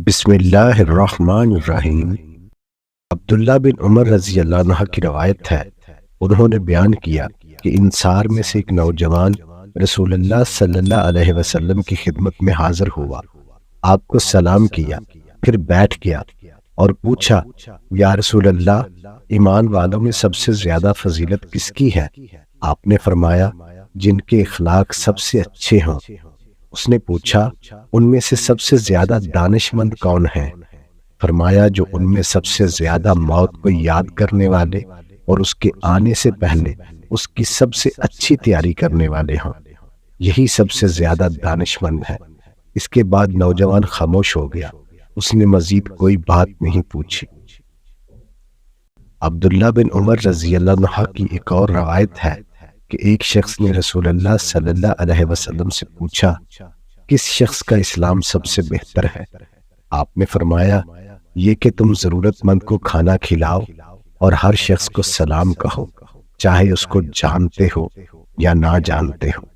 بسم اللہ الرحمن الرحیم۔ عبداللہ بن عمر رضی اللہ عنہ کی روایت ہے، انہوں نے بیان کیا کہ انصار میں سے ایک نوجوان رسول اللہ صلی اللہ علیہ وسلم کی خدمت میں حاضر ہوا، آپ کو سلام کیا، پھر بیٹھ گیا اور پوچھا، یا رسول اللہ، ایمان والوں میں سب سے زیادہ فضیلت کس کی ہے؟ آپ نے فرمایا، جن کے اخلاق سب سے اچھے ہوں۔ اس نے پوچھا، ان میں سے سب سے زیادہ دانش مند کون ہیں؟ فرمایا، جو ان میں سب سے زیادہ موت کو یاد کرنے والے اور اس کے آنے سے پہلے اس کی سب سے اچھی تیاری کرنے والے ہوں، یہی سب سے زیادہ دانش مند ہے۔ اس کے بعد نوجوان خاموش ہو گیا، اس نے مزید کوئی بات نہیں پوچھی۔ عبداللہ بن عمر رضی اللہ عنہ کی ایک اور روایت ہے کہ ایک شخص نے رسول اللہ صلی اللہ علیہ وسلم سے پوچھا، کس شخص کا اسلام سب سے بہتر ہے؟ آپ نے فرمایا، یہ کہ تم ضرورت مند کو کھانا کھلاؤ اور ہر شخص کو سلام کہو، چاہے اس کو جانتے ہو یا نہ جانتے ہو۔